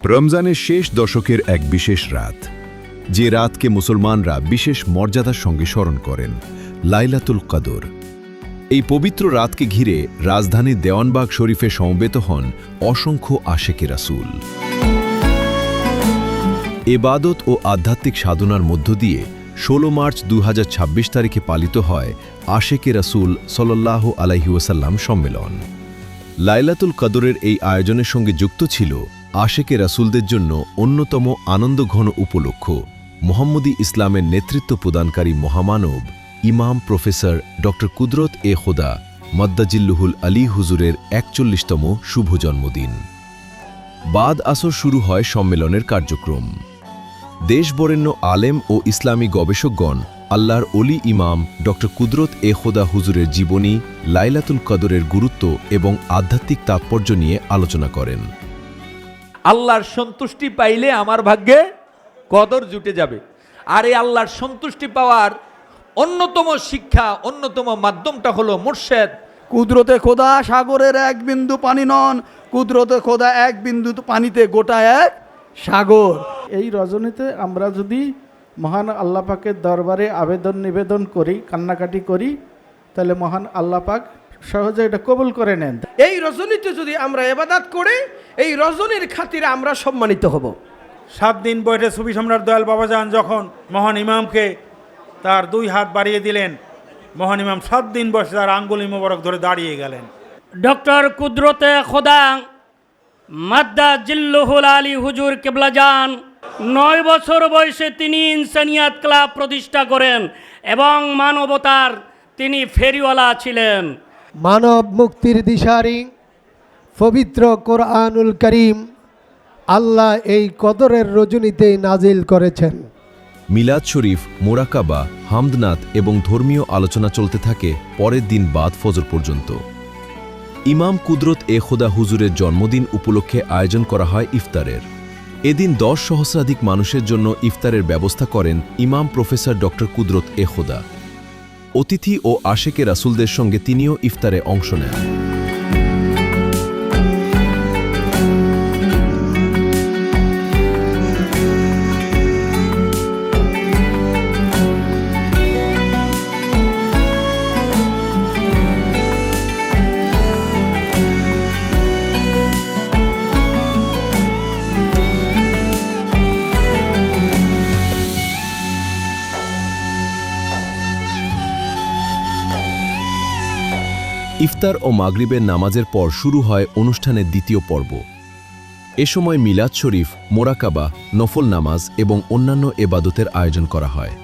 রমজানের শেষ দশকের এক বিশেষ রাত, যে রাতকে মুসলমানরা বিশেষ মর্যাদার সঙ্গে স্মরণ করেন, লাইলাতুল কদর। এই পবিত্র রাতকে ঘিরে রাজধানীর দেওয়ানবাগ শরীফে সমবেত হন অসংখ্য আশেকে রাসূল। এবাদত ও আধ্যাত্মিক সাধনার মধ্য দিয়ে ১৬ মার্চ ২০২৬ তারিখে পালিত হয় আশেকে রাসূল সাল্লাল্লাহু আলাইহি ওয়াসাল্লাম সম্মেলন। লাইলাতুল কদরের এই আয়োজনের সঙ্গে যুক্ত ছিল আশেকে রাসূলদের জন্য অন্যতম আনন্দঘন উপলক্ষ মুহাম্মদী ইসলামের নেতৃত্ব প্রদানকারী মহামানব ইমাম প্রফেসর ডক্টর কুদরত এ খোদা মদ্দাজিল্লুহুল আলী হুজুরের ৪১তম শুভ জন্মদিন। বাদ আসর শুরু হয় সম্মেলনের কার্যক্রম। দেশবরেণ্য আলেম ও ইসলামী গবেষকগণ আল্লাহর অলি ইমাম ডক্টর কুদরত এ খোদা হুজুরের জীবনী, লাইলাতুল কদরের গুরুত্ব এবং আধ্যাত্মিক তাৎপর্য নিয়ে আলোচনা করেন। আল্লাহর সন্তুষ্টি পাইলে আমার ভাগ্যে কদর জুটে যাবে। আর এই আল্লাহর সন্তুষ্টি পাওয়ার অন্যতম শিক্ষা, অন্যতম মাধ্যমটা হলো মুর্শেদ। কুদরতে খোদা সাগরের এক বিন্দু পানি নন, কুদরতে খোদা এক বিন্দু পানিতে গোটা এক সাগর। এই রজনীতে আমরা যদি মহান আল্লাহ পাকের দরবারে আবেদন নিবেদন করি, কান্নাকাটি করি, তাহলে মহান আল্লাহ পাক সহজে এটা কবুল করে নেন। এই রজনীতে যদি আমরা ইবাদত করি, এই রজনীর খাতিরে আমরা সম্মানিত হব। 7 দিন বয়সে সুফি সম্রাট দয়াল বাবাজান যখন মহান ইমামকে তার 2 হাত বাড়িয়ে দিলেন, মহান ইমাম 7 দিন বয়সে তার আঙ্গুলি মোবারক ধরে দাঁড়িয়ে গেলেন। ডক্টর কুদরতে খোদা মদ্দাজিল্লুহুল আলী হুজুর কেবলাজান 9 বছর বয়সে তিনি ইনসানিয়াত ক্লাব প্রতিষ্ঠা করেন এবং মানবতার তিনি ফেরিওয়ালা ছিলেন। মানব মুক্তির দিশারি পবিত্র কোরআনুল করিম আল্লাহ এই কদরের রজনীতে নাজিল করেছেন। মিলাদ শরীফ, মোরাকাবা, হামদনাত এবং ধর্মীয় আলোচনা চলতে থাকে পরের দিন বাদ ফজর পর্যন্ত। ইমাম কুদরত এ খোদা হুজুরের জন্মদিন উপলক্ষে আয়োজন করা হয় ইফতারের। এদিন 10 সহস্রাধিক মানুষের জন্য ইফতারের ব্যবস্থা করেন ইমাম প্রফেসর ডক্টর কুদরত এ খোদা। অতিথি ও আশেকে রাসূলদের সঙ্গে তিনিও ইফতারে অংশ নেন। ইফতার ও মাগরিবের নামাজের পর শুরু হয় অনুষ্ঠানের দ্বিতীয় পর্ব। এ সময় মিলাদ শরীফ, মোরাকাবা, নফল নামাজ এবং অন্যান্য এবাদতের আয়োজন করা হয়।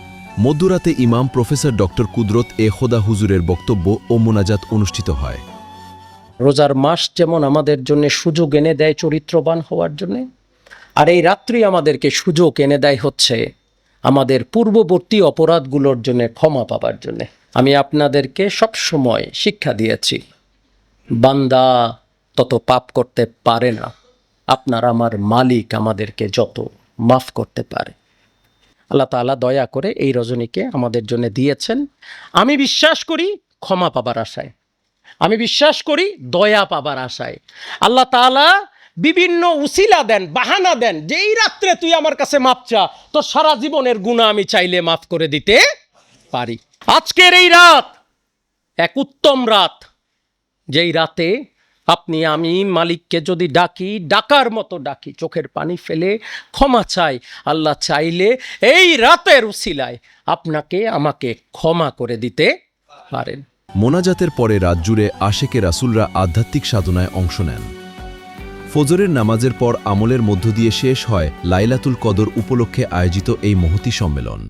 মধ্যরাতে ইমাম প্রফেসর ডক্টর কুদরত এ খোদা হুজুরের বক্তব্য ও মোনাজাত অনুষ্ঠিত হয়। রোজার মাস যেমন আমাদের জন্য সুযোগ এনে দেয় চরিত্রবান হওয়ার জন্য, আর এই রাত্রি আমাদেরকে সুযোগ এনে দেয় হচ্ছে আমাদের পূর্ববর্তী অপরাধগুলোর জন্য ক্ষমা পাবার জন্যে। আমি আপনাদেরকে সব সময় শিক্ষা দিয়েছি, বান্দা তত পাপ করতে পারে না, আপনার আমার মালিক আমাদেরকে যত মাফ করতে পারে। আল্লাহ তাআলা দয়া করে এই রজনীকে আমাদের জন্য দিয়েছেন। আমি বিশ্বাস করি ক্ষমা পাবার আশায়, আমি বিশ্বাস করি দয়া পাবার আশায়। আল্লাহ তাআলা বিভিন্ন উসিলা দেন, বাহানা দেন যে এই রাত্রে তুই আমার কাছে মাপ চা, তো সারা জীবনের গুনাহ আমি চাইলে মাফ করে দিতে পারি। আজকের এই রাত এক উত্তম রাত, যেই রাতে আপনি আমি মালিককে যদি ডাকি, ডাকার মতো ডাকি, চোখের পানি ফেলে ক্ষমা চাই, আল্লাহ চাইলে এই রাতের উসিলায় আপনাকে আমাকে ক্ষমা করে দিতে পারেন। মোনাজাতের পরে রাত জুড়ে আশেকে রাসূলরা আধ্যাত্মিক সাধনায় অংশ নেন। ফজরের নামাজের পর আমলের মধ্য দিয়ে শেষ হয় লাইলাতুল কদর উপলক্ষে আয়োজিত এই মহতী সম্মেলন।